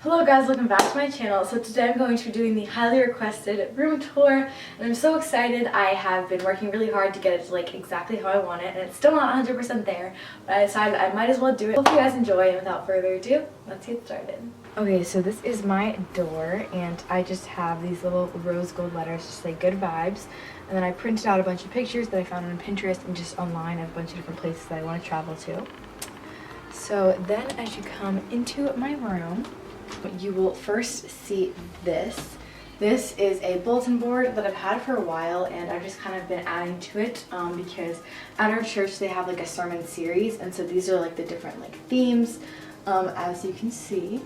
Hello guys, welcome back to my channel. So today I'm going to be doing the highly requested room tour and I'm so excited. I have been working really hard to get it like exactly how I want it and it's still not 100% there, but I decided I might as well do it. Hope you guys enjoy, and without further ado, let's get started. Okay, so this is my door and I just have these little rose gold letters to say good vibes, and then I printed out a bunch of pictures that I found on Pinterest and just online of a bunch of different places that I want to travel to. So then as you come into my room, you will first see this. This is a bulletin board that I've had for a while and I've just kind of been adding to it because at our church they have like a sermon series, and so these are like the different like themes as you can see.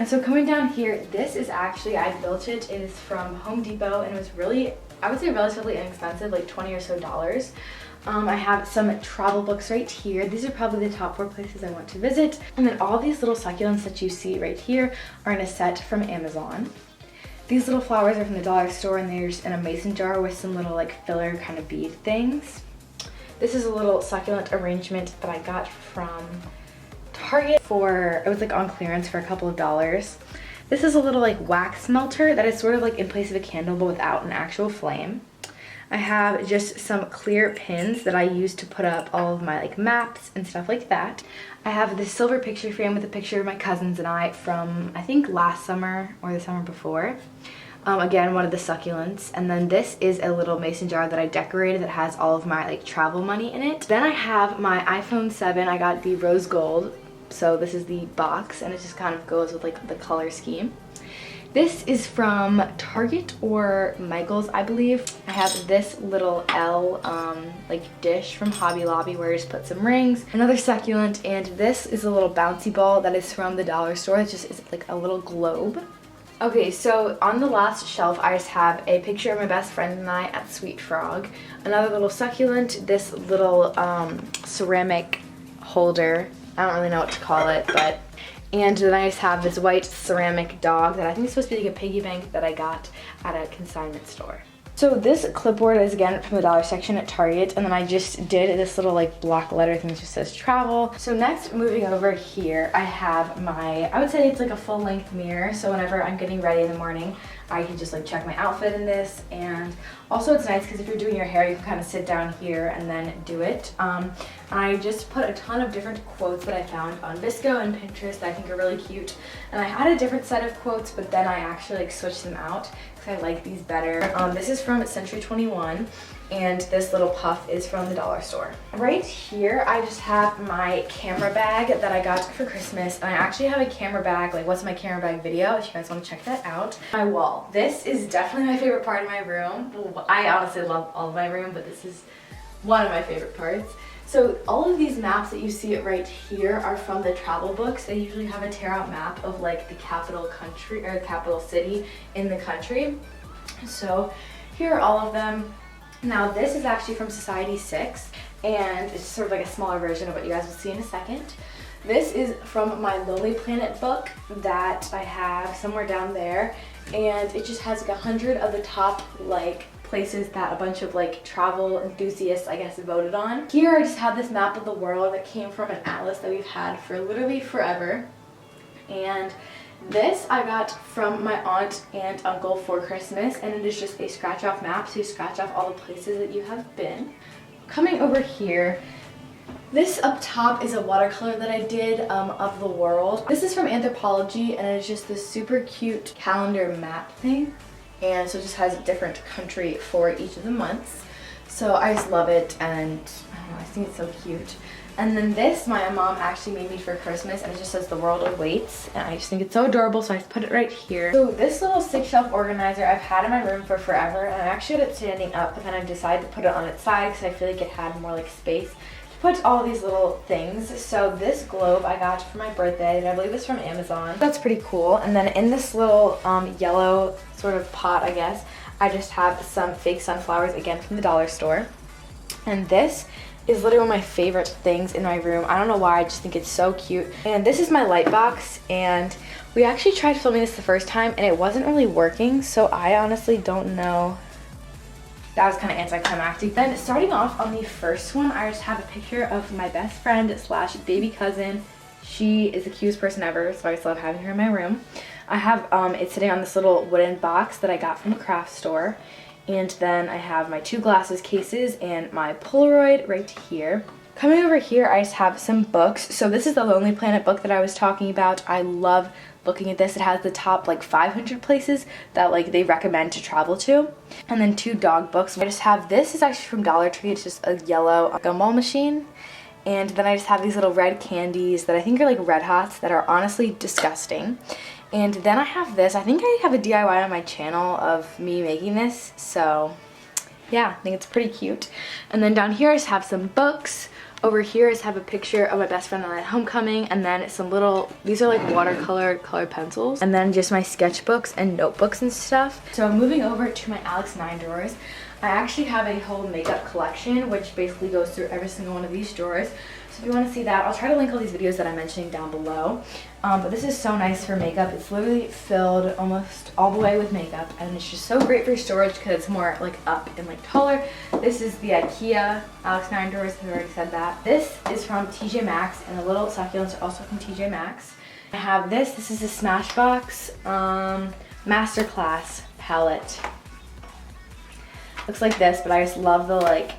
And so coming down here, this is actually, I built it. It is from Home Depot and it was really, I would say relatively inexpensive, like $20 or so. I have some travel books right here. These are probably the top 4 places I want to visit. And then all these little succulents that you see right here are in a set from Amazon. These little flowers are from the dollar store and they're just in a mason jar with some little like filler kind of bead things. This is a little succulent arrangement that I got from Target for, it was like on clearance for a couple of dollars. This is a little like wax melter that is sort of like in place of a candle but without an actual flame. I have just some clear pins that I use to put up all of my like maps and stuff like that. I have this silver picture frame with a picture of my cousins and I from I think last summer or the summer before. Again, one of the succulents. And then this is a little mason jar that I decorated that has all of my like travel money in it. Then I have my iPhone 7. I got the rose gold. So this is the box and it just kind of goes with like the color scheme. This is from Target or Michael's, I believe. I have this little L like dish from Hobby Lobby where I just put some rings, another succulent, and this is a little bouncy ball that is from the dollar store. It just is like a little globe. Okay, so on the last shelf I just have a picture of my best friend and I at Sweet Frog, another little succulent, this little ceramic holder. I don't really know what to call it, but and then I just have this white ceramic dog that I think is supposed to be like a piggy bank that I got at a consignment store. So this clipboard is again from the dollar section at Target, and then I just did this little like block letter thing that just says travel. So next, moving over here, I have my, I would say it's like a full-length mirror, so whenever I'm getting ready in the morning, I can just like check my outfit in this. And also it's nice because if you're doing your hair, you can kind of sit down here and then do it. I just put a ton of different quotes that I found on Visco and Pinterest that I think are really cute. And I had a different set of quotes, but then I actually like switched them out because I like these better. This is from Century 21. And this little puff is from the dollar store. Right here, I just have my camera bag that I got for Christmas. And I actually have a camera bag, like what's my camera bag video, if you guys want to check that out. My wall. This is definitely my favorite part of my room. Well, I honestly love all of my room, but this is one of my favorite parts. So all of these maps that you see right here are from the travel books. They usually have a tear out map of like the capital country or capital city in the country. So here are all of them. Now this is actually from Society 6 and it's sort of like a smaller version of what you guys will see in a second. This is from my Lonely Planet book that I have somewhere down there, and it just has like 100 of the top like places that a bunch of like travel enthusiasts I guess voted on. Here I just have this map of the world that came from an atlas that we've had for literally forever. And this I got from my aunt and uncle for Christmas, and it is just a scratch off map, so you scratch off all the places that you have been. Coming over here, this up top is a watercolor that I did of the world. This is from Anthropology and it is just this super cute calendar map thing, and so it just has a different country for each of the months. So I just love it, and I don't know, I think it's so cute. And then this, my mom actually made me for Christmas, and it just says the world awaits, and I just think it's so adorable, so I put it right here. So this little 6-shelf organizer I've had in my room for forever, and I actually had it standing up, but then I decided to put it on its side because I feel like it had more like space to put all these little things. So this globe I got for my birthday, and I believe it's from Amazon. That's pretty cool. And then in this little yellow sort of pot, I guess, I just have some fake sunflowers, again from the dollar store. And this is literally one of my favorite things in my room. I don't know why, I just think it's so cute. And this is my light box, and we actually tried filming this the first time and it wasn't really working, so I honestly don't know. That was kind of anticlimactic. Then starting off on the first one, I just have a picture of my best friend slash baby cousin. She is the cutest person ever, so I just love having her in my room. I have it sitting on this little wooden box that I got from a craft store. And then I have my 2 glasses cases and my Polaroid right here. Coming over here, I just have some books. So this is the Lonely Planet book that I was talking about. I love looking at this. It has the top like 500 places that like they recommend to travel to. And then 2 dog books. I just have, this is actually from Dollar Tree. It's just a yellow gumball machine. And then I just have these little red candies that I think are like Red Hots that are honestly disgusting. And then I have this. I think I have a DIY on my channel of me making this. So yeah, I think it's pretty cute. And then down here I just have some books. Over here I just have a picture of my best friend at homecoming, and then some little, these are like watercolor colored pencils, and then just my sketchbooks and notebooks and stuff. So moving over to my Alex 9 drawers, I actually have a whole makeup collection which basically goes through every single one of these drawers. So if you want to see that, I'll try to link all these videos that I'm mentioning down below. But this is so nice for makeup. It's literally filled almost all the way with makeup, and it's just so great for storage because it's more like up and like taller. This is the IKEA Alex 9 drawers, I've already said that. This is from TJ Maxx, and the little succulents are also from TJ Maxx. I have this. This is a Smashbox Masterclass palette. Looks like this, but I just love the like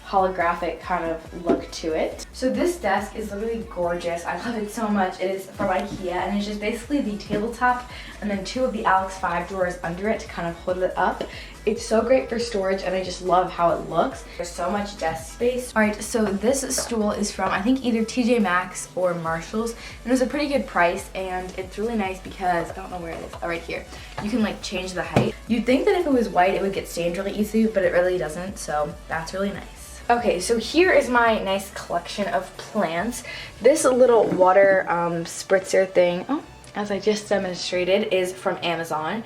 holographic kind of look to it. So this desk is literally gorgeous. I love it so much. It is from IKEA, and it's just basically the tabletop and then 2 of the Alex 5 drawers under it to kind of hold it up. It's so great for storage, and I just love how it looks. There's so much desk space. Alright, so this stool is from I think either TJ Maxx or Marshall's, and it was a pretty good price, and it's really nice because I don't know where it is. Oh, right here. You can like change the height. You'd think that if it was white it would get stained really easily, but it really doesn't, so that's really nice. Okay, so here is my nice collection of plants. This little water spritzer thing, as I just demonstrated, is from Amazon.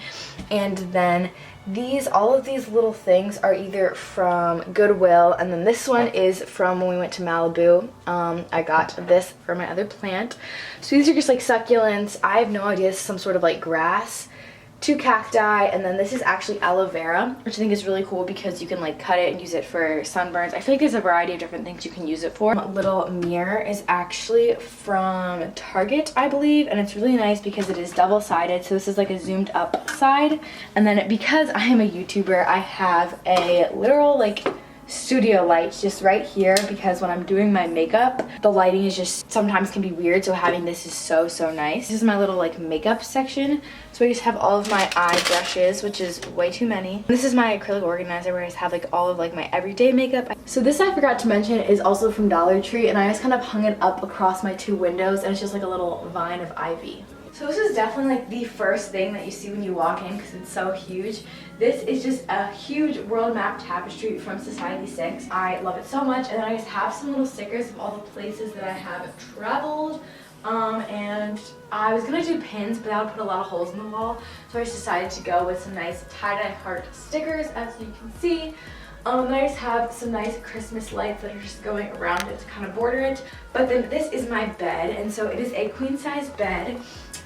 And then all of these little things are either from Goodwill, and then this one is from when we went to Malibu. I got this for my other plant. So these are just like succulents. I have no idea, this is some sort of like grass. 2 cacti, and then this is actually aloe vera, which I think is really cool because you can like cut it and use it for sunburns. I feel like there's a variety of different things you can use it for. A little mirror is actually from Target, I believe, and it's really nice because it is double-sided. So this is like a zoomed up side, and then because I am a YouTuber, I have a literal like studio light just right here because when I'm doing my makeup, the lighting is just sometimes can be weird, so having this is so nice. This is my little like makeup section. So I just have all of my eye brushes, which is way too many. This is my acrylic organizer where I just have like all of like my everyday makeup. So this I forgot to mention is also from Dollar Tree, and I just kind of hung it up across my 2 windows, and it's just like a little vine of ivy. So this is definitely like the first thing that you see when you walk in because it's so huge. This is just a huge world map tapestry from Society 6. I love it so much, and then I just have some little stickers of all the places that I have traveled. And I was gonna do pins, but that would put a lot of holes in the wall, so I just decided to go with some nice tie-dye heart stickers, as you can see. And I just have some nice Christmas lights that are just going around it to kind of border it. But then this is my bed, and so it is a queen-size bed.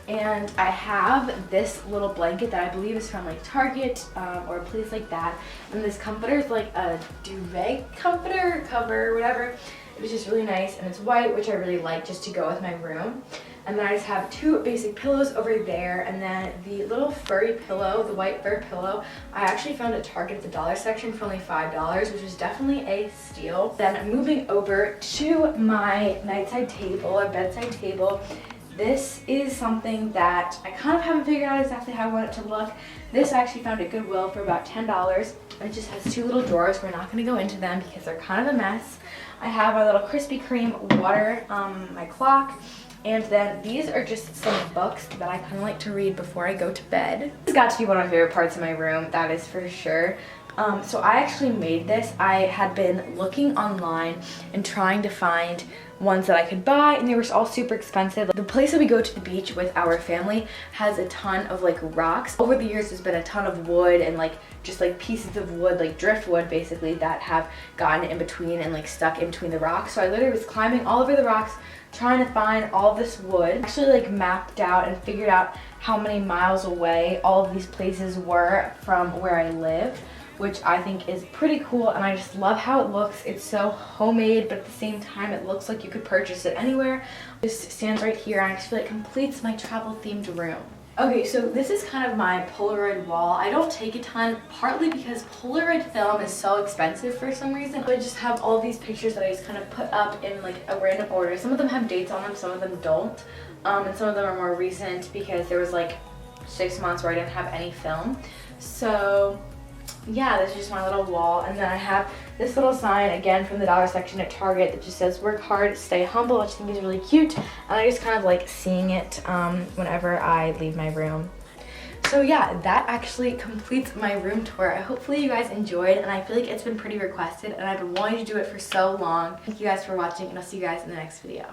And I have this little blanket that I believe is from like Target or a place like that. And this comforter is like a duvet comforter, cover, whatever. It was just really nice, and it's white, which I really like just to go with my room. And then I just have 2 basic pillows over there, and then the little furry pillow, the white fur pillow, I actually found at Target at the dollar section for only $5, which was definitely a steal. Then moving over to my nightside table or bedside table. This is something that I kind of haven't figured out exactly how I want it to look. This I actually found at Goodwill for about $10. It just has 2 little drawers. We're not going to go into them because they're kind of a mess. I have my little Krispy Kreme water, my clock, and then these are just some books that I kind of like to read before I go to bed. This has got to be one of my favorite parts of my room, that is for sure. So I actually made this. I had been looking online and trying to find ones that I could buy, and they were all super expensive. The place that we go to the beach with our family has a ton of like rocks. Over the years there's been a ton of wood and like just like pieces of wood, like driftwood basically, that have gotten in between and like stuck in between the rocks. So I literally was climbing all over the rocks trying to find all this wood. I actually like mapped out and figured out how many miles away all of these places were from where I live. which I think is pretty cool, and I just love how it looks. It's so homemade, but at the same time it looks like you could purchase it anywhere. It just stands right here, and I just feel like it completes my travel themed room. Okay, so this is kind of my Polaroid wall. I don't take a ton, partly because Polaroid film is so expensive for some reason. I just have all these pictures that I just kind of put up in like a random order. Some of them have dates on them, some of them don't. And some of them are more recent because there was like 6 months where I didn't have any film. So yeah, this is just my little wall. And then I have this little sign, again from the dollar section at Target, that just says work hard, stay humble, which I think is really cute. And I just kind of like seeing it whenever I leave my room. So yeah, that actually completes my room tour. Hopefully you guys enjoyed, and I feel like it's been pretty requested, and I've been wanting to do it for so long. Thank you guys for watching, and I'll see you guys in the next video.